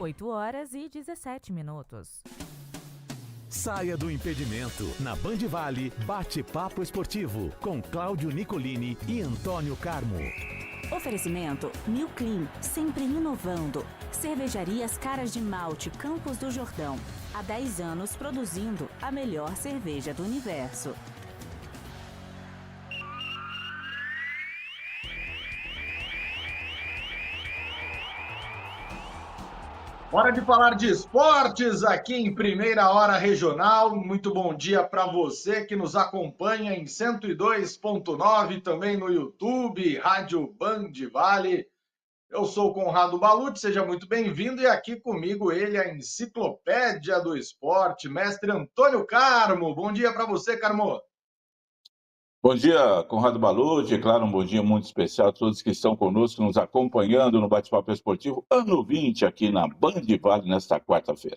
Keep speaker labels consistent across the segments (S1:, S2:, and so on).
S1: 8h17.
S2: Saia do impedimento. Na Band Vale, bate-papo esportivo com Cláudio Nicolini e Antônio Carmo.
S3: Oferecimento New Clean, sempre inovando. Cervejarias Caras de Malte, Campos do Jordão. Há 10 anos produzindo a melhor cerveja do universo.
S4: Hora de falar de esportes aqui em Primeira Hora Regional. Muito bom dia para você que nos acompanha em 102.9, também no YouTube, Rádio Band Vale. Eu sou o Conrado Balucci, seja muito bem-vindo. E aqui comigo ele, a enciclopédia do esporte, mestre Antônio Carmo. Bom dia para você, Carmo.
S5: Bom dia, Conrado Balucci, claro, um bom dia muito especial a todos que estão conosco, nos acompanhando no Bate-Papo Esportivo, ano 20, aqui na Band Vale, nesta quarta-feira.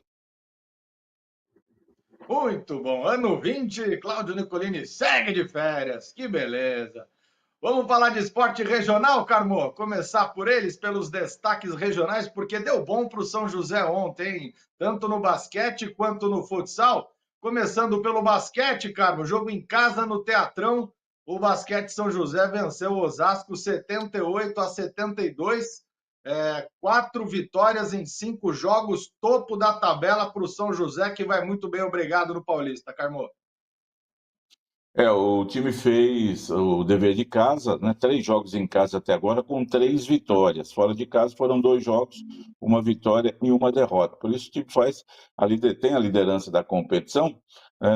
S4: Muito bom, ano 20, Cláudio Nicolini segue de férias, que beleza. Vamos falar de esporte regional, Carmo? Começar por eles, pelos destaques regionais, porque deu bom para o São José ontem, tanto no basquete quanto no futsal. Começando pelo basquete, Carmo, jogo em casa no Teatrão. O basquete São José venceu o Osasco 78-72. 4 vitórias em 5 jogos, topo da tabela para o São José, que vai muito bem, obrigado, no Paulista, Carmo.
S5: O time fez o dever de casa, né? 3 jogos em casa até agora, com 3 vitórias. Fora de casa foram 2 jogos, 1 vitória e 1 derrota. Por isso o time tem a liderança da competição.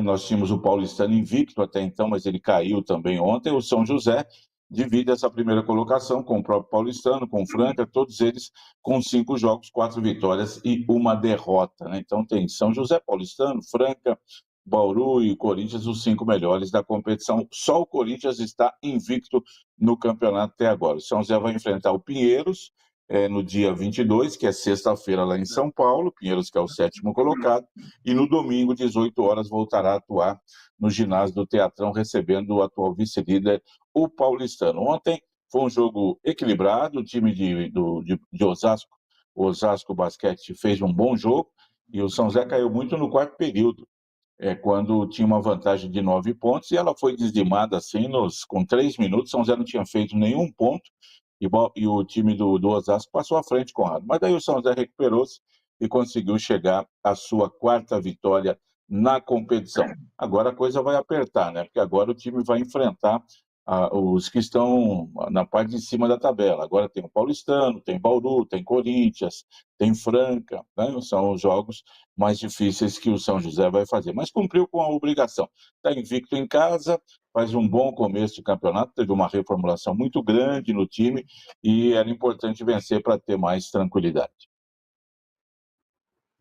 S5: Nós tínhamos o Paulistano invicto até então, mas ele caiu também ontem. O São José divide essa primeira colocação com o próprio Paulistano, com o Franca, todos eles com 5 jogos, 4 vitórias e 1 derrota, né? Então tem São José, Paulistano, Franca, Bauru e Corinthians, os 5 melhores da competição. Só o Corinthians está invicto no campeonato até agora. O São José vai enfrentar o Pinheiros no dia 22, que é sexta-feira lá em São Paulo. Pinheiros, que é o 7º colocado. E no domingo, 18 horas, voltará a atuar no ginásio do Teatrão, recebendo o atual vice-líder, o Paulistano. Ontem foi um jogo equilibrado. O time de Osasco, o Osasco Basquete, fez um bom jogo. E o São José caiu muito no quarto período. Quando tinha uma vantagem de 9 pontos, e ela foi dizimada assim, com 3 minutos, São José não tinha feito nenhum ponto, e o time do Osasco passou à frente, Conrado. Mas daí o São José recuperou-se e conseguiu chegar à sua 4ª vitória na competição. Agora a coisa vai apertar, né? Porque agora o time vai enfrentar os que estão na parte de cima da tabela. Agora tem o Paulistano, tem Bauru, tem Corinthians, tem Franca, né? São os jogos mais difíceis que o São José vai fazer. Mas cumpriu com a obrigação. Está invicto em casa, faz um bom começo de campeonato, teve uma reformulação muito grande no time e era importante vencer para ter mais tranquilidade.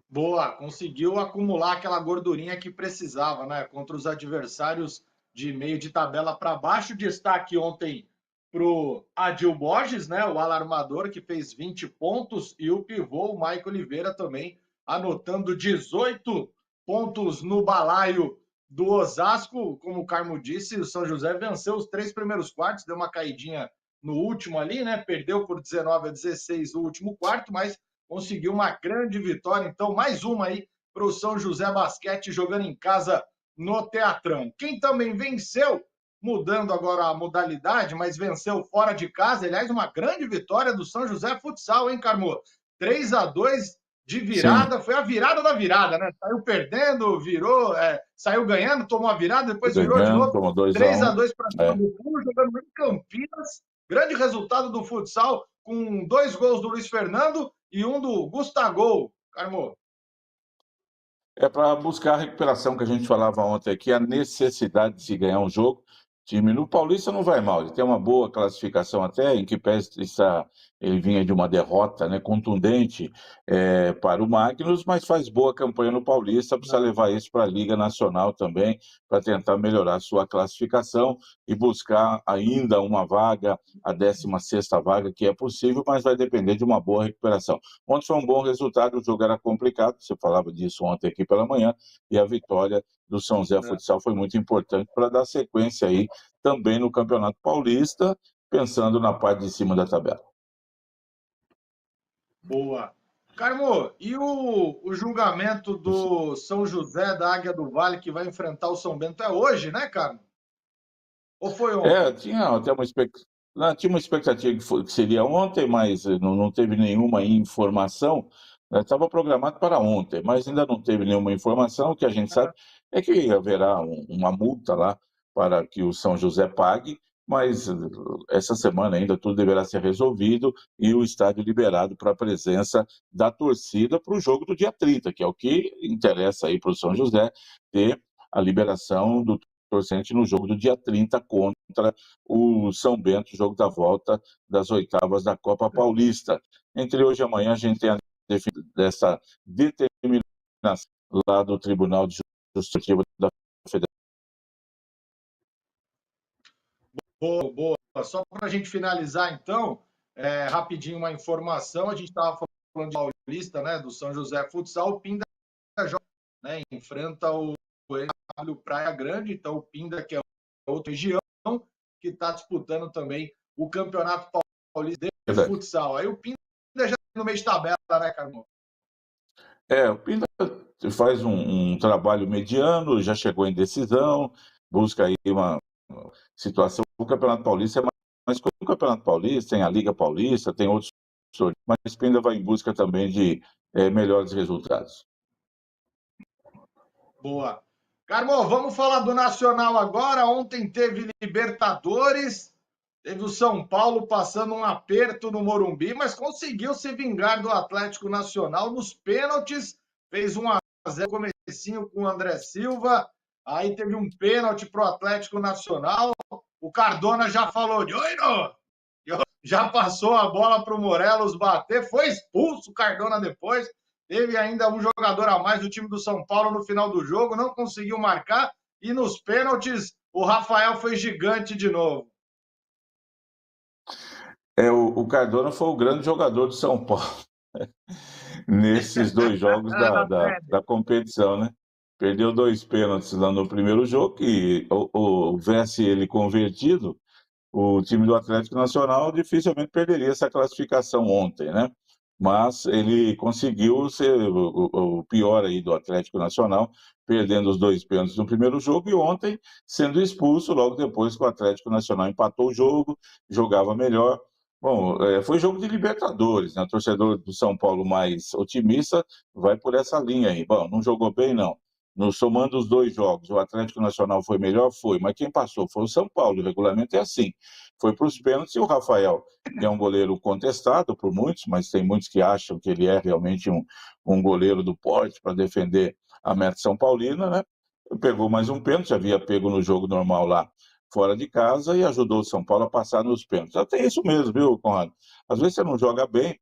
S4: Boa, conseguiu acumular aquela gordurinha que precisava, né? Contra os adversários de meio de tabela para baixo. Destaque ontem para o Adil Borges, né? O alarmador, que fez 20 pontos, e o pivô, o Maico Oliveira, também anotando 18 pontos no balaio do Osasco. Como o Carmo disse, o São José venceu os 3 primeiros quartos, deu uma caidinha no último ali, né? Perdeu por 19-16 o último quarto, mas conseguiu uma grande vitória. Então, mais uma aí para o São José Basquete, jogando em casa no Teatrão. Quem também venceu, mudando agora a modalidade, mas venceu fora de casa, aliás, uma grande vitória do São José Futsal, hein, Carmo? 3-2 de virada. Sim. Foi a virada da virada, né? Saiu perdendo, virou, saiu ganhando, tomou a virada, depois virou de novo. 3-2 para cima do Pulo, jogando em Campinas. Grande resultado do futsal, com 2 gols do Luiz Fernando e um do Gustavo, Carmo.
S5: Para buscar a recuperação que a gente falava ontem aqui, a necessidade de se ganhar um jogo. O time no Paulista não vai mal, ele tem uma boa classificação até, em que pese ele vinha de uma derrota, né, contundente para o Magnus, mas faz boa campanha no Paulista, precisa levar isso para a Liga Nacional também, para tentar melhorar a sua classificação e buscar ainda uma vaga, a 16ª vaga, que é possível, mas vai depender de uma boa recuperação. Ontem foi um bom resultado, o jogo era complicado, você falava disso ontem aqui pela manhã, e a vitória do São José Futsal foi muito importante para dar sequência aí também no Campeonato Paulista, pensando na parte de cima da tabela.
S4: Boa. Carmo, e o julgamento do São José da Águia do Vale, que vai enfrentar o São Bento, é hoje, né, Carmo? Ou foi ontem?
S5: Tinha até tinha uma expectativa que seria ontem, mas não teve nenhuma informação. Estava programado para ontem, mas ainda não teve nenhuma informação. O que a gente sabe é que haverá uma multa lá para que o São José pague, mas essa semana ainda tudo deverá ser resolvido e o estádio liberado para a presença da torcida para o jogo do dia 30, que é o que interessa aí para o São José ter a liberação do torcente no jogo do dia 30 contra o São Bento, jogo da volta das oitavas da Copa Paulista. Entre hoje e amanhã a gente tem a definição dessa determinação lá do Tribunal de Justiça da Federação.
S4: Boa, boa. Só para a gente finalizar, então, rapidinho uma informação. A gente estava falando de Paulista, né, do São José Futsal. O Pinda, né, enfrenta o NW Praia Grande. Então, o Pinda, que é outra região, que está disputando também o Campeonato Paulista de Futsal. Aí o Pinda já no meio de tabela, né, Carmão?
S5: O Pinda faz um trabalho mediano, já chegou em decisão, busca aí uma situação. O Campeonato Paulista é mais coisa. O Campeonato Paulista tem a Liga Paulista, tem outros, mas o Pinda vai em busca também de melhores resultados.
S4: Boa. Carmo, vamos falar do Nacional agora. Ontem teve Libertadores, teve o São Paulo passando um aperto no Morumbi, mas conseguiu se vingar do Atlético Nacional nos pênaltis, fez 1-0 comecinho com o André Silva, aí teve um pênalti para o Atlético Nacional, o Cardona já falou de já passou a bola para o Morelos bater, foi expulso o Cardona depois. Teve ainda um jogador a mais do time do São Paulo no final do jogo, não conseguiu marcar. E nos pênaltis, o Rafael foi gigante de novo.
S5: O Cardona foi o grande jogador do São Paulo nesses 2 jogos da competição, né? Perdeu 2 pênaltis lá no primeiro jogo e houvesse ele convertido, o time do Atlético Nacional dificilmente perderia essa classificação ontem, né? Mas ele conseguiu ser o pior aí do Atlético Nacional, perdendo os 2 pênaltis no primeiro jogo e ontem sendo expulso logo depois que o Atlético Nacional empatou o jogo, jogava melhor. Bom, foi jogo de Libertadores, né? O torcedor do São Paulo mais otimista vai por essa linha aí. Bom, não jogou bem, não. Somando os 2 jogos, o Atlético Nacional foi melhor? Foi, mas quem passou foi o São Paulo, o regulamento é assim. Foi para os pênaltis e o Rafael, que é um goleiro contestado por muitos, mas tem muitos que acham que ele é realmente um goleiro do porte para defender a meta São Paulina, né? Pegou mais um pênalti, havia pego no jogo normal lá fora de casa e ajudou o São Paulo a passar nos pênaltis. Até isso mesmo, viu, Conrado? Às vezes você não joga bem,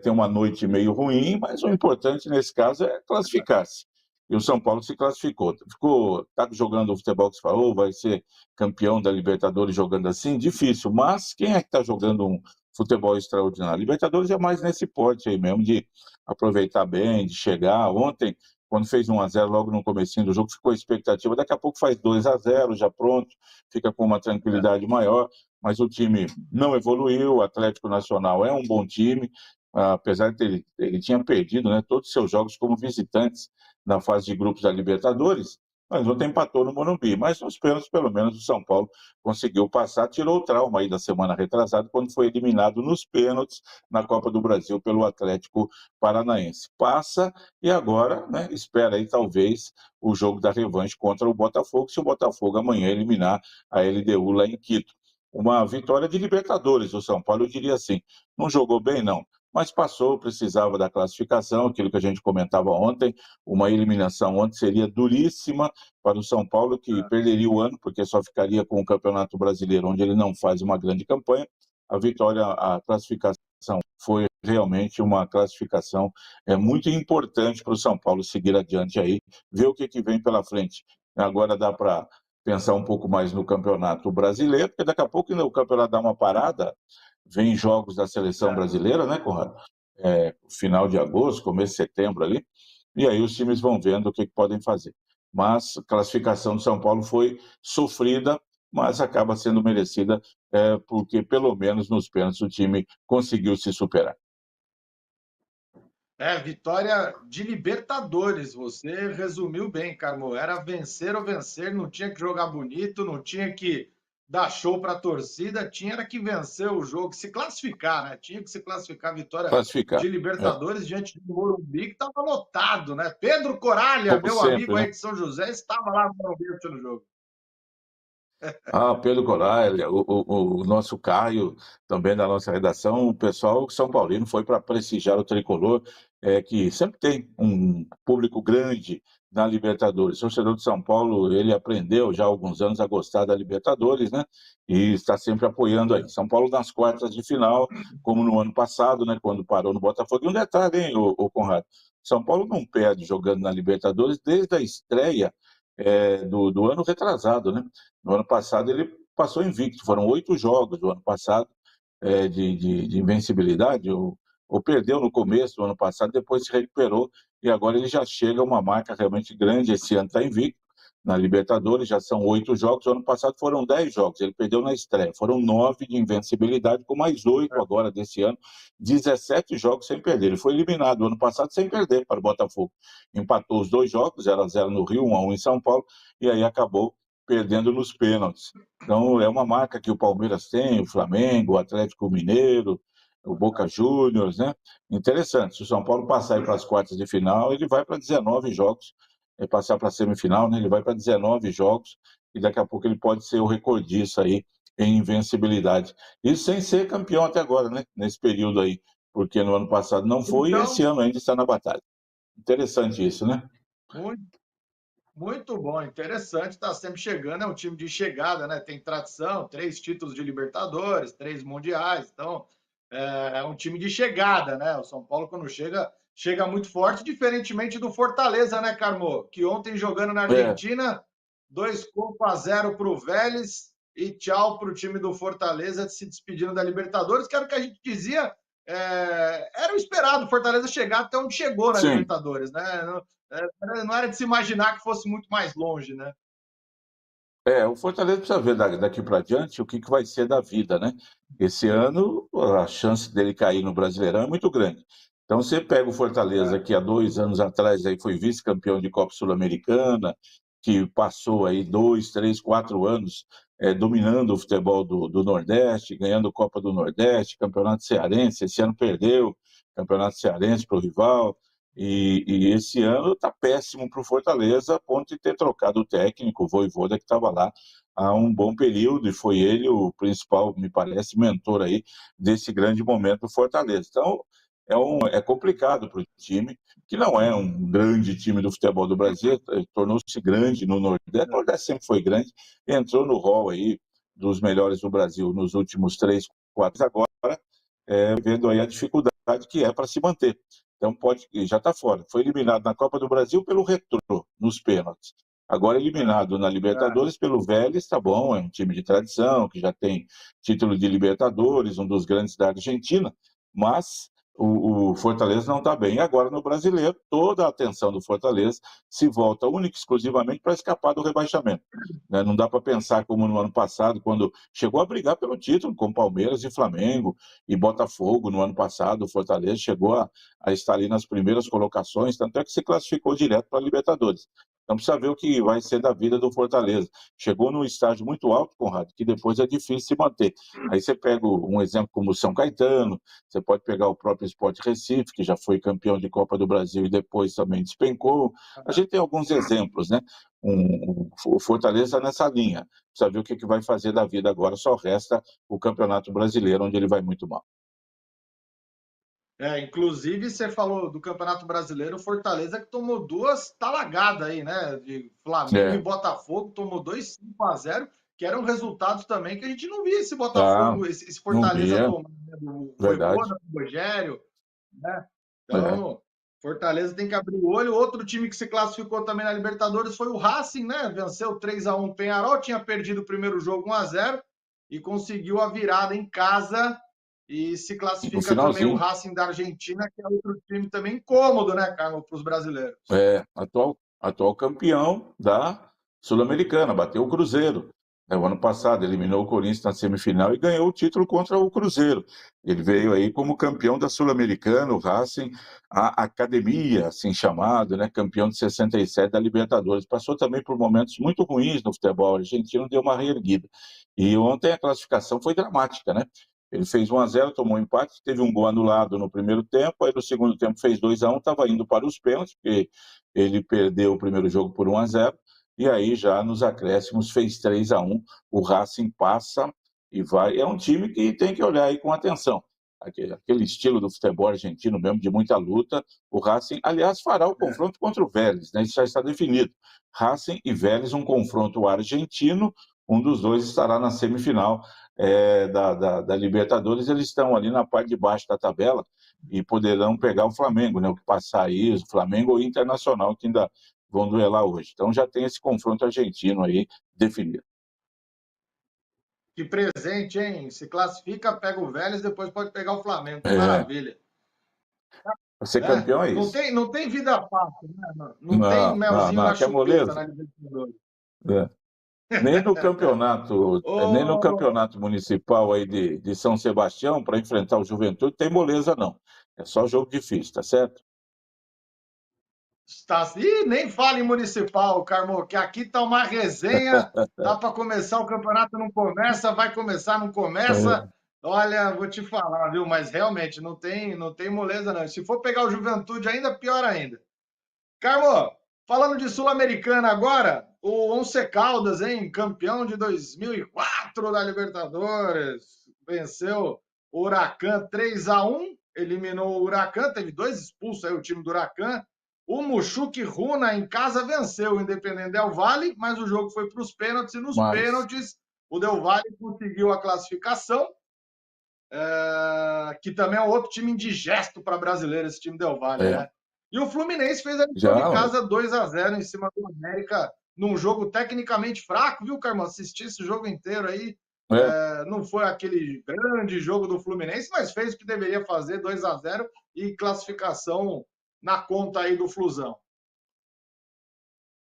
S5: tem uma noite meio ruim, mas o importante nesse caso é classificar-se. E o São Paulo se classificou. Está jogando o futebol que você falou, vai ser campeão da Libertadores jogando assim? Difícil, mas quem é que está jogando um futebol extraordinário? Libertadores é mais nesse porte aí mesmo, de aproveitar bem, de chegar. Ontem, quando fez 1-0 logo no comecinho do jogo, ficou a expectativa, daqui a pouco faz 2-0, já pronto, fica com uma tranquilidade maior, mas o time não evoluiu, o Atlético Nacional é um bom time, apesar de ele tinha perdido, né, todos os seus jogos como visitantes na fase de grupos da Libertadores, mas ontem empatou no Morumbi. Mas nos pênaltis, pelo menos, o São Paulo conseguiu passar, tirou o trauma aí da semana retrasada, quando foi eliminado nos pênaltis na Copa do Brasil pelo Atlético Paranaense. Passa e agora, né, espera aí talvez o jogo da revanche contra o Botafogo, se o Botafogo amanhã eliminar a LDU lá em Quito. Uma vitória de Libertadores, o São Paulo, eu diria assim. Não jogou bem, não, mas passou, precisava da classificação, aquilo que a gente comentava ontem, uma eliminação ontem seria duríssima para o São Paulo, que perderia o ano, porque só ficaria com o Campeonato Brasileiro, onde ele não faz uma grande campanha. A vitória, a classificação foi realmente uma classificação muito importante para o São Paulo seguir adiante aí, ver o que vem pela frente. Agora dá para pensar um pouco mais no Campeonato Brasileiro, porque daqui a pouco o campeonato dá uma parada, vem jogos da seleção brasileira, né, Conrado? Final de agosto, começo de setembro ali, e aí os times vão vendo o que podem fazer. Mas a classificação do São Paulo foi sofrida, mas acaba sendo merecida, porque pelo menos nos pênaltis o time conseguiu se superar.
S4: Vitória de Libertadores. Você resumiu bem, Carmo. Era vencer ou vencer, não tinha que jogar bonito, não tinha que dar show para a torcida, tinha era que vencer o jogo, se classificar, né? Tinha que se classificar a vitória
S5: Classificar.
S4: de Libertadores diante do Morumbi, que estava lotado, né? Pedro Coralha,
S5: Como
S4: meu
S5: sempre,
S4: amigo
S5: né?
S4: aí de São José, estava lá no Morumbi assistindo o jogo.
S5: Ah, Pedro Coralha, o nosso Caio, também da nossa redação, o pessoal São Paulino foi para prestigiar o tricolor, que sempre tem um público grande na Libertadores. O torcedor de São Paulo, ele aprendeu já há alguns anos a gostar da Libertadores, né? E está sempre apoiando aí. São Paulo nas quartas de final, como no ano passado, né? Quando parou no Botafogo. E um detalhe, hein, o Conrado? São Paulo não perde jogando na Libertadores desde a estreia do ano retrasado, né? No ano passado ele passou invicto, foram 8 jogos do ano passado de invencibilidade, ou perdeu no começo do ano passado, depois se recuperou, e agora ele já chega a uma marca realmente grande, esse ano está invicto, na Libertadores já são 8 jogos, o ano passado foram 10 jogos, ele perdeu na estreia, foram 9 de invencibilidade, com mais 8 agora desse ano, 17 jogos sem perder, ele foi eliminado ano passado sem perder para o Botafogo, empatou os 2 jogos, 0-0 no Rio, 1-1 em São Paulo, e aí acabou perdendo nos pênaltis. Então, é uma marca que o Palmeiras tem, o Flamengo, o Atlético Mineiro, o Boca Juniors, né? Interessante. Se o São Paulo passar para as quartas de final, ele vai para 19 jogos. Passar para a semifinal, né? Ele vai para 19 jogos e daqui a pouco ele pode ser o recordista aí em invencibilidade. Isso sem ser campeão até agora, né? Nesse período aí, porque no ano passado não foi e esse
S4: Então,
S5: ano ainda está na batalha. Interessante isso, né?
S4: muito, muito bom, interessante, está sempre chegando, é um time de chegada, né? Tem tradição, 3 títulos de Libertadores, 3 mundiais, então é um time de chegada, né? O São Paulo, quando chega, chega muito forte, diferentemente do Fortaleza, né, Carmo? Que ontem jogando na
S5: É,
S4: Argentina, 2-0 para o Vélez e tchau para o time do Fortaleza se despedindo da Libertadores, que era o que a gente dizia, era o esperado, o Fortaleza chegar até onde chegou na
S5: sim.
S4: Libertadores, né? Não era de se imaginar que fosse muito mais longe, né?
S5: O Fortaleza precisa ver daqui para diante o que vai ser da vida, né? Esse ano, a chance dele cair no Brasileirão é muito grande. Então, você pega o Fortaleza, que há 2 anos atrás aí foi vice-campeão de Copa Sul-Americana, que passou aí 2, 3, 4 anos dominando o futebol do Nordeste, ganhando Copa do Nordeste, Campeonato Cearense, esse ano perdeu Campeonato Cearense para o rival, e esse ano está péssimo para o Fortaleza, a ponto de ter trocado o técnico, o Vojvoda, que estava lá há um bom período, e foi ele o principal, me parece, mentor aí desse grande momento do Fortaleza. Então, é complicado para o time, que não é um grande time do futebol do Brasil, tornou-se grande no Nordeste, o Nordeste sempre foi grande, entrou no hall aí dos melhores do Brasil nos últimos 3, 4, agora vendo aí a dificuldade que é para se manter. Então já está fora. Foi eliminado na Copa do Brasil pelo Retrô, nos pênaltis. Agora eliminado na Libertadores pelo Vélez, tá bom, é um time de tradição, que já tem título de Libertadores, um dos grandes da Argentina, mas o Fortaleza não está bem. E agora no Brasileiro, toda a atenção do Fortaleza se volta única e exclusivamente para escapar do rebaixamento. Né? Não dá para pensar como no ano passado, quando chegou a brigar pelo título com Palmeiras e Flamengo e Botafogo no ano passado, o Fortaleza chegou a estar ali nas primeiras colocações, tanto é que se classificou direto para a Libertadores. Então precisa ver o que vai ser da vida do Fortaleza. Chegou num estágio muito alto, Conrado, que depois é difícil se manter. Aí você pega um exemplo como o São Caetano, você pode pegar o próprio Sport Recife, que já foi campeão de Copa do Brasil e depois também despencou. A gente tem alguns exemplos, né? O Fortaleza está nessa linha. Precisa ver o que vai fazer da vida agora. Só resta o Campeonato Brasileiro, onde ele vai muito mal.
S4: Inclusive, você falou do Campeonato Brasileiro, o Fortaleza que tomou 2 talagadas aí, né? De Flamengo e
S5: É.
S4: Botafogo, tomou 2-5-0, que eram resultados também que a gente não via esse
S5: Ah,
S4: Botafogo, esse
S5: não
S4: Fortaleza
S5: via.
S4: tomando, né? Do
S5: Verdade.
S4: Vojvoda, do Rogério, né?
S5: É.
S4: Então, Fortaleza tem que abrir o olho. Outro time que se classificou também na Libertadores foi o Racing, né? Venceu 3-1 o Peñarol, tinha perdido o primeiro jogo 1-0 e conseguiu a virada em casa e se
S5: No
S4: classifica também o
S5: finalzinho.
S4: Racing da Argentina, que é outro time também incômodo, né, Carlos, para os brasileiros.
S5: Atual campeão da Sul-Americana, bateu o Cruzeiro. O ano passado eliminou o Corinthians na semifinal e ganhou o título contra o Cruzeiro. Ele veio aí como campeão da Sul-Americana, o Racing, a academia, assim chamado, né? Campeão de 67 da Libertadores. Passou também por momentos muito ruins no futebol argentino, deu uma reerguida. E ontem a classificação foi dramática, né? Ele fez 1-0, tomou um empate, teve um gol anulado no primeiro tempo, aí no segundo tempo fez 2-1, estava indo para os pênaltis, porque ele perdeu o primeiro jogo por 1-0. E aí, já nos acréscimos, fez 3-1. O Racing passa e vai. É um time que tem que olhar aí com atenção. Aquele estilo do futebol argentino mesmo, de muita luta. O Racing, aliás, fará o confronto contra o Vélez, né? Isso já está definido. Racing e Vélez, um confronto argentino. Um dos dois estará na semifinal da Libertadores. Eles estão ali na parte de baixo da tabela e poderão pegar o Flamengo, né? O que passar aí, o Flamengo ou o Internacional, que ainda vão duelar hoje. Então já tem esse confronto argentino aí definido.
S4: Que presente, hein? Se classifica, pega o Vélez, depois pode pegar o Flamengo. Que maravilha.
S5: Vai ser campeão é isso.
S4: Não tem vida fácil, né? Não tem melzinho na chupeta na Libertadores.
S5: Nem no campeonato municipal aí de São Sebastião, para enfrentar o Juventude, tem moleza, não. É só jogo difícil, tá certo?
S4: E nem fala em municipal, Carmo, que aqui tá uma resenha, tá para começar, o campeonato não começa, vai começar, não começa. Olha, vou te falar, viu? Mas realmente não tem moleza, não. Se for pegar o Juventude, ainda pior ainda. Carmo, falando de Sul-Americana agora, o Once Caldas, hein? Campeão de 2004 da Libertadores, venceu o Huracan 3-1, eliminou o Huracan, teve 2 expulsos aí o time do Huracan. O Mushuc Runa, em casa, venceu o Independente Del Valle, mas o jogo foi para os pênaltis, e nos pênaltis o Del Valle conseguiu a classificação, que também é outro time indigesto para brasileiro, esse time Del Valle, né? E o Fluminense fez a lição de casa 2-0 em cima do América, num jogo tecnicamente fraco, viu, Carmão? Assisti esse jogo inteiro aí. Não foi aquele grande jogo do Fluminense, mas fez o que deveria fazer, 2-0 e classificação na conta aí do Flusão.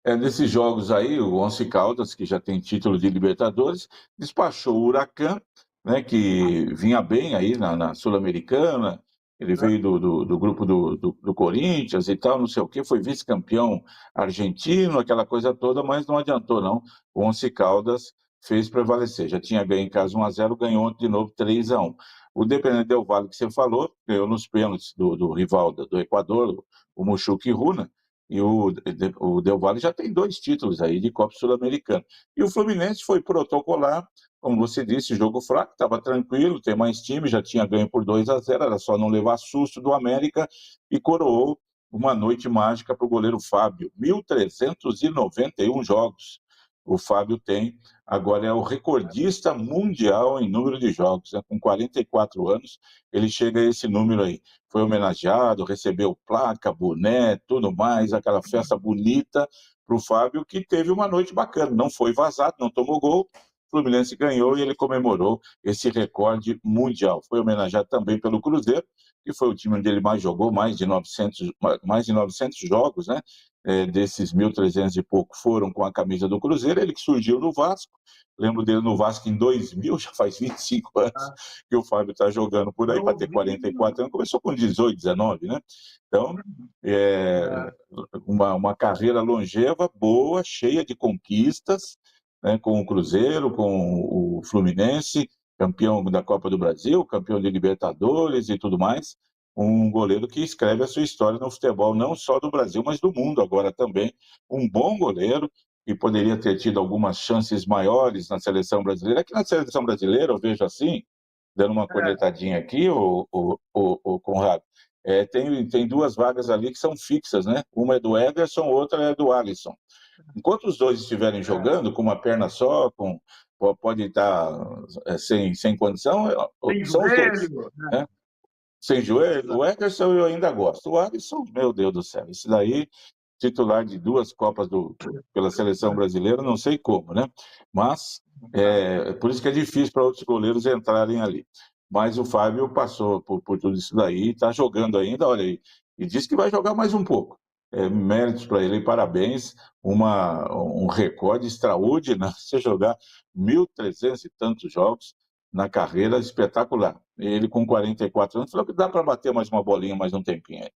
S5: Nesses jogos aí, o Once Caldas, que já tem título de Libertadores, despachou o Huracan, né, que vinha bem aí na Sul-Americana. Ele veio do grupo do Corinthians e tal, não sei o quê, foi vice-campeão argentino, aquela coisa toda, mas não adiantou, não. O Once Caldas fez prevalecer. Já tinha ganho em casa 1-0, ganhou de novo 3-1. O Independente Del Valle, que você falou, ganhou nos pênaltis do rival do Equador, o Mushuc Runa, e o Del Valle já tem 2 títulos aí de Copa Sul-Americana. E o Fluminense foi protocolar, como você disse, jogo fraco, estava tranquilo, tem mais time, já tinha ganho por 2-0, era só não levar susto do América, e coroou uma noite mágica para o goleiro Fábio. 1.391 jogos o Fábio tem, agora é o recordista mundial em número de jogos, né? Com 44 anos, ele chega a esse número aí. Foi homenageado, recebeu placa, boné, tudo mais, aquela festa bonita para o Fábio, que teve uma noite bacana, não foi vazado, não tomou gol, o Fluminense ganhou e ele comemorou esse recorde mundial. Foi homenageado também pelo Cruzeiro, que foi o time onde ele mais jogou, mais de 900 jogos, né? Desses 1.300 e pouco foram com a camisa do Cruzeiro, ele que surgiu no Vasco, lembro dele no Vasco em 2000, já faz 25 anos que o Fábio está jogando por aí, para ter 44 anos, começou com 18, 19, né? Então, uma carreira longeva, boa, cheia de conquistas, né, com o Cruzeiro, com o Fluminense, campeão da Copa do Brasil, campeão de Libertadores e tudo mais. Um goleiro que escreve a sua história no futebol, não só do Brasil, mas do mundo agora também. Um bom goleiro, que poderia ter tido algumas chances maiores na seleção brasileira. Aqui na seleção brasileira, eu vejo assim, dando uma cornetadinha aqui, o Conrado, tem 2 vagas ali que são fixas, né? Uma é do Ederson, outra é do Alisson. Enquanto os dois estiverem jogando com uma perna só, pode estar sem condição, são os dois. Né? Sem joelho, o Ederson eu ainda gosto. O Alisson, meu Deus do céu, esse daí, titular de 2 Copas pela seleção brasileira, não sei como, né? Mas, por isso que é difícil para outros goleiros entrarem ali. Mas o Fábio passou por tudo isso daí, está jogando ainda, olha aí, e disse que vai jogar mais um pouco. méritos para ele, parabéns, um recorde extraordinário, você jogar 1.300 e tantos jogos na carreira, espetacular. Ele com 44 anos falou que dá para bater mais uma bolinha, mais um tempinho aí.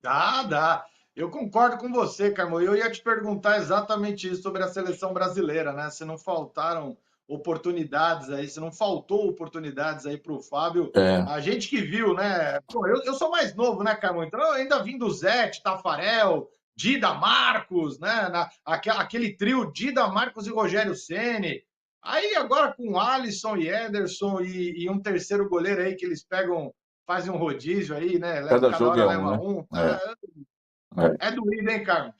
S4: Dá. Eu concordo com você, Carmo. Eu ia te perguntar exatamente isso sobre a seleção brasileira, né? Se não faltaram oportunidades aí, se não faltou oportunidades aí para o Fábio.
S5: É,
S4: A gente que viu, né? Pô, eu sou mais novo, né, Carmo? Então eu ainda vim do Zete, Tafarel, Dida Marcos, né? Aquele trio Dida Marcos e Rogério Ceni. Aí agora com Alisson e Ederson e um terceiro goleiro aí que eles pegam, fazem um rodízio aí, né?
S5: cada
S4: Cada
S5: jogo
S4: hora
S5: é um,
S4: leva
S5: né?
S4: um.
S5: É.
S4: É doído, hein, Carlos?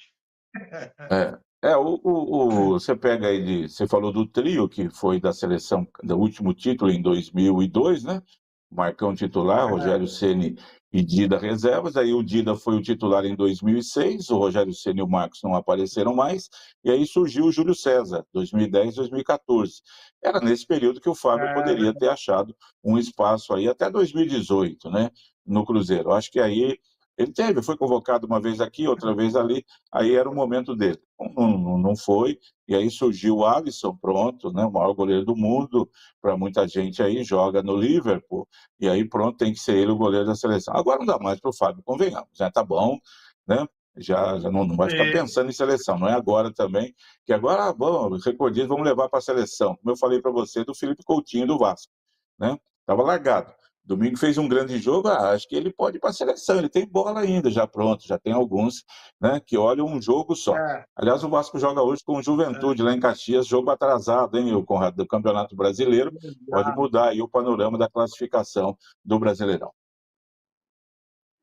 S5: Você pega aí, você falou do trio, que foi da seleção, do último título em 2002, né? Marcão titular, Rogério Ceni e Dida reservas. Aí o Dida foi o titular em 2006, o Rogério Ceni e o Marcos não apareceram mais, e aí surgiu o Júlio César, 2010, 2014. Era nesse período que o Fábio poderia ter achado um espaço aí até 2018, né? No Cruzeiro. Acho que aí ele foi convocado uma vez aqui, outra vez ali, aí era o momento dele. Não foi, e aí surgiu o Alisson, pronto, né, o maior goleiro do mundo, para muita gente aí, joga no Liverpool, e aí pronto, tem que ser ele o goleiro da seleção. Agora não dá mais para o Fábio, convenhamos, já tá bom, né? Já não vai ficar pensando em seleção, não é agora também, que agora, bom, recordistas, vamos levar para a seleção, como eu falei para você, do Felipe Coutinho do Vasco, né? Estava largado. Domingo fez um grande jogo, acho que ele pode ir para a seleção, ele tem bola ainda, já pronto, já tem alguns, né, que olham um jogo só. Aliás, o Vasco joga hoje com o Juventude, lá em Caxias, jogo atrasado, hein, o Conrado, do Campeonato Brasileiro, pode mudar aí o panorama da classificação do Brasileirão.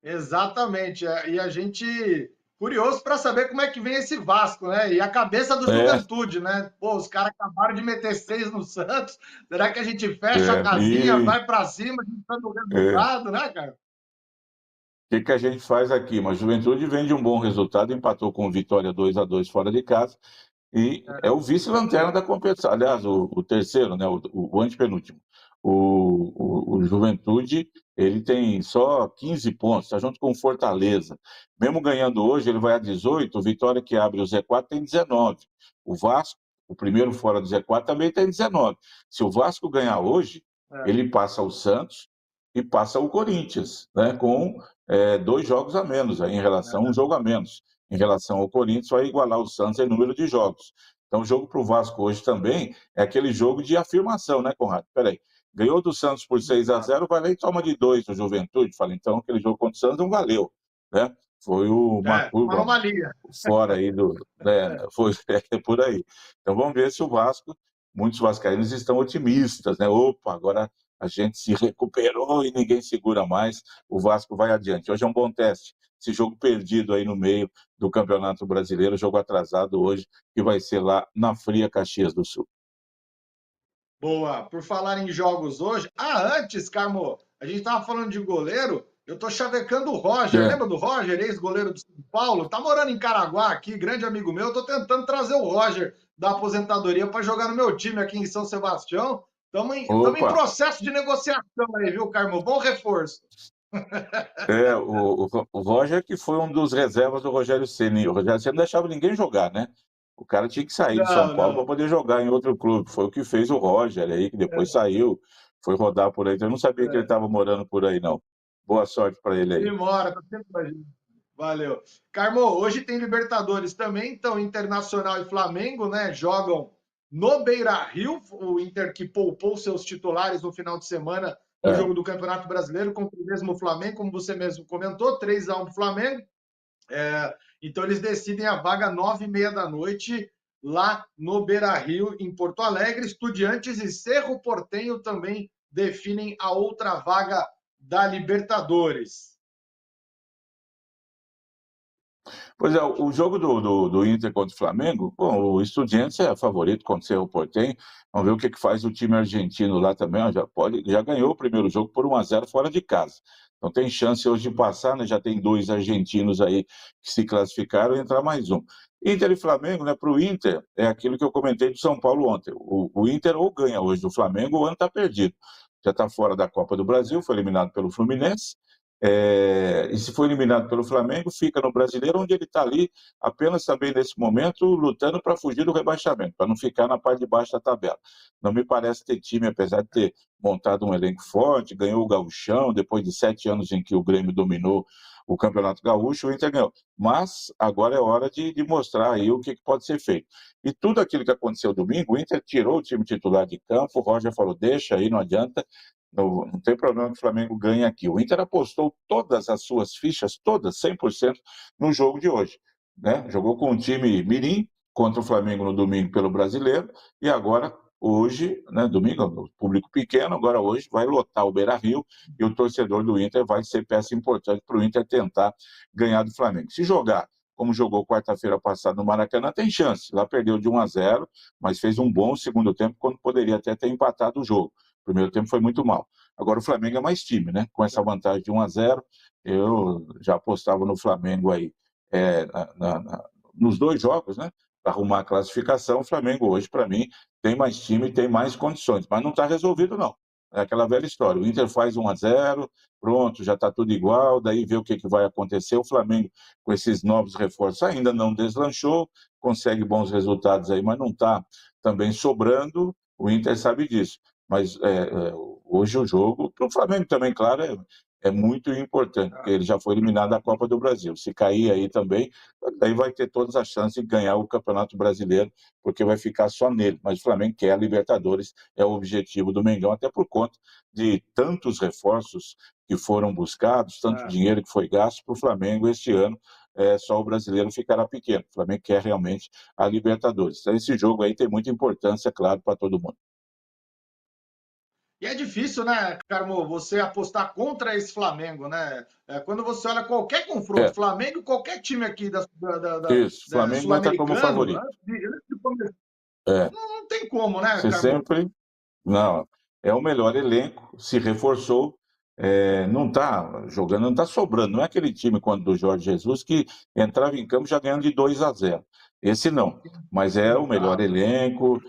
S4: Exatamente. E a gente curioso para saber como é que vem esse Vasco, né? E a cabeça do Juventude, né? Pô, os caras acabaram de meter 6 no Santos. Será que a gente fecha a casinha, vai para cima, tentando o resultado, né, cara?
S5: O que a gente faz aqui? Uma Juventude vem de um bom resultado, empatou com o Vitória 2-2 fora de casa, e é o vice-lanterna da competição. Aliás, o terceiro, né, o antepenúltimo. O Juventude, ele tem só 15 pontos, está junto com o Fortaleza. Mesmo ganhando hoje, ele vai a 18, o Vitória, que abre o Z4, tem 19. O Vasco, o primeiro fora do Z4, também tem 19. Se o Vasco ganhar hoje, ele passa o Santos e passa o Corinthians, né, com 2 jogos a menos, aí, em relação a um jogo a menos. Em relação ao Corinthians, vai igualar o Santos em número de jogos. Então, o jogo para o Vasco hoje também é aquele jogo de afirmação, né, Conrado? Peraí, ganhou do Santos por 6-0, vai lá e toma de 2 do Juventude. Fala, então, aquele jogo contra o Santos não valeu, né? Foi uma curva
S4: anomalia.
S5: Fora aí foi por aí. Então, vamos ver se o Vasco, muitos vascaínos estão otimistas, né? Opa, agora a gente se recuperou e ninguém segura mais, o Vasco vai adiante. Hoje é um bom teste. Esse jogo perdido aí no meio do Campeonato Brasileiro, jogo atrasado hoje, que vai ser lá na fria Caxias do Sul.
S4: Boa. Por falar em jogos hoje. Antes, Carmo, a gente estava falando de goleiro. Eu tô chavecando o Roger. Lembra do Roger, ex-goleiro do São Paulo? Tá morando em Caraguá aqui, grande amigo meu. Eu tô tentando trazer o Roger da aposentadoria para jogar no meu time aqui em São Sebastião. Estamos em processo de negociação aí, viu, Carmo? Bom reforço.
S5: O Roger, que foi um dos reservas do Rogério Ceni. O Rogério Ceni não deixava ninguém jogar, né? O cara tinha que sair de São Paulo para poder jogar em outro clube. Foi o que fez o Roger aí, que depois saiu, foi rodar por aí. Então, eu não sabia que ele estava morando por aí, não. Boa sorte para ele aí.
S4: Ele mora, tá sempre com a gente. Valeu. Carmo, hoje tem Libertadores também, então Internacional e Flamengo, né, jogam no Beira-Rio, o Inter que poupou seus titulares no final de semana no jogo do Campeonato Brasileiro contra o mesmo Flamengo, como você mesmo comentou, 3-1 para o Flamengo. Então eles decidem a vaga 9h30 da noite lá no Beira-Rio, em Porto Alegre. Estudiantes e Cerro Porteño também definem a outra vaga da Libertadores.
S5: Pois é, o jogo do Inter contra o Flamengo, bom, o Estudiantes é favorito contra o Cerro Porteño. Vamos ver o que faz o time argentino lá também. Já ganhou o primeiro jogo por 1-0 fora de casa. Então tem chance hoje de passar, né? Já tem 2 argentinos aí que se classificaram e entrar mais um. Inter e Flamengo, né? Para o Inter, é aquilo que eu comentei do São Paulo ontem. O Inter ou ganha hoje do Flamengo, o ano está perdido. Já está fora da Copa do Brasil, foi eliminado pelo Fluminense. E se for eliminado pelo Flamengo, fica no Brasileiro, onde ele está ali apenas também nesse momento lutando para fugir do rebaixamento, para não ficar na parte de baixo da tabela. Não me parece ter time, apesar de ter montado um elenco forte, ganhou o Gauchão, depois de 7 anos em que o Grêmio dominou o Campeonato Gaúcho, o Inter ganhou. Mas agora é hora de mostrar aí o que pode ser feito. E tudo aquilo que aconteceu domingo, o Inter tirou o time titular de campo, o Roger falou, deixa aí, não adianta, não tem problema que o Flamengo ganhe aqui. O Inter apostou todas as suas fichas, todas, 100%, no jogo de hoje. Né? Jogou com um time mirim contra o Flamengo no domingo pelo Brasileiro, e agora, hoje, né, domingo, público pequeno, agora hoje vai lotar o Beira-Rio, e o torcedor do Inter vai ser peça importante para o Inter tentar ganhar do Flamengo. Se jogar como jogou quarta-feira passada no Maracanã, tem chance. Lá perdeu de 1-0, mas fez um bom segundo tempo, quando poderia até ter empatado o jogo. O primeiro tempo foi muito mal. Agora o Flamengo é mais time, né? Com essa vantagem de 1-0, eu já apostava no Flamengo aí nos 2 jogos, né? Para arrumar a classificação. O Flamengo hoje, para mim, tem mais time, tem mais condições, mas não está resolvido, não. É aquela velha história, o Inter faz 1-0, pronto, já está tudo igual, daí vê o que vai acontecer. O Flamengo, com esses novos reforços, ainda não deslanchou, consegue bons resultados aí, mas não está também sobrando, o Inter sabe disso. Mas hoje o jogo, para o Flamengo também, claro, é muito importante, porque ele já foi eliminado da Copa do Brasil. Se cair aí também, daí vai ter todas as chances de ganhar o Campeonato Brasileiro, porque vai ficar só nele. Mas o Flamengo quer a Libertadores, é o objetivo do Mengão, até por conta de tantos reforços que foram buscados, tanto dinheiro que foi gasto para o Flamengo este ano. Só o brasileiro ficará pequeno. O Flamengo quer realmente a Libertadores. Então, esse jogo aí tem muita importância, claro, para todo mundo.
S4: E é difícil, né, Carmo, você apostar contra esse Flamengo, né? Quando você olha qualquer confronto, Flamengo, qualquer time aqui da
S5: Flamengo entra como favorito.
S4: Não tem como, né,
S5: Você
S4: Carmo?
S5: sempre... Não, é o melhor elenco, se reforçou, não está jogando, não está sobrando. Não é aquele time quando do Jorge Jesus que entrava em campo já ganhando de 2-0. Esse não, mas é o melhor elenco,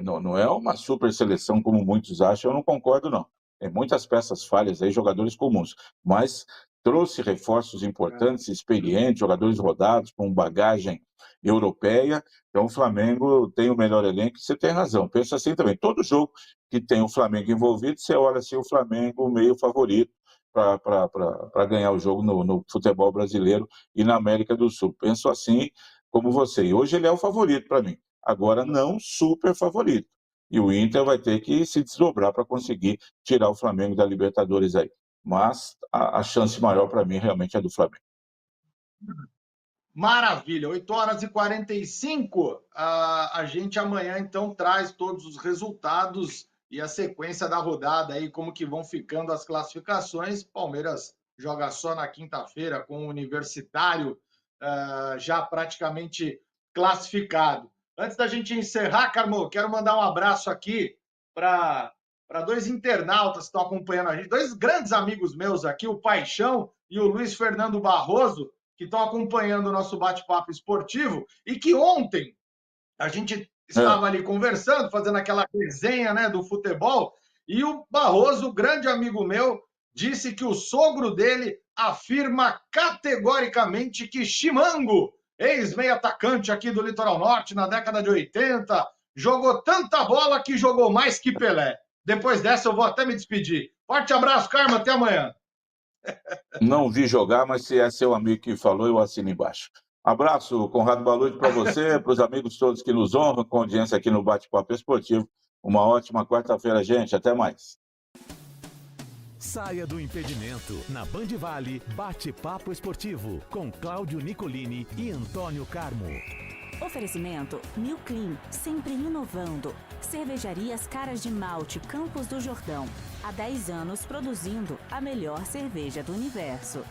S5: não é uma super seleção como muitos acham, eu não concordo não. Tem muitas peças falhas aí, jogadores comuns, mas trouxe reforços importantes, experientes, jogadores rodados, com bagagem europeia. Então o Flamengo tem o melhor elenco, você tem razão, pensa assim também, todo jogo que tem o Flamengo envolvido, você olha assim o Flamengo meio favorito para ganhar o jogo no futebol brasileiro e na América do Sul. Penso assim como você. E hoje ele é o favorito para mim. Agora não super favorito. E o Inter vai ter que se desdobrar para conseguir tirar o Flamengo da Libertadores aí. Mas a chance maior para mim realmente é do Flamengo.
S4: Maravilha, 8h45. A gente amanhã, então, traz todos os resultados e a sequência da rodada aí, como que vão ficando as classificações. Palmeiras joga só na quinta-feira com o Universitário já praticamente classificado. Antes da gente encerrar, Carmo, quero mandar um abraço aqui para 2 internautas que estão acompanhando a gente, 2 grandes amigos meus aqui, o Paixão e o Luiz Fernando Barroso, que estão acompanhando o nosso bate-papo esportivo, e que ontem a gente estava ali conversando, fazendo aquela resenha, né, do futebol, e o Barroso, grande amigo meu, disse que o sogro dele afirma categoricamente que Chimango, ex-meio atacante aqui do Litoral Norte, na década de 80, jogou tanta bola que jogou mais que Pelé. Depois dessa eu vou até me despedir. Forte abraço, Carmo, até amanhã.
S5: Não vi jogar, mas se é seu amigo que falou, eu assino embaixo. Abraço, Conrado Balucci, para você, para os amigos todos que nos honram com audiência aqui no Bate-Papo Esportivo. Uma ótima quarta-feira, gente. Até mais.
S2: Saia do impedimento. Na Band Vale, Bate-Papo Esportivo, com Cláudio Nicolini e Antônio Carmo.
S3: Oferecimento New Clean, sempre inovando. Cervejarias Caras de Malte, Campos do Jordão. Há 10 anos produzindo a melhor cerveja do universo.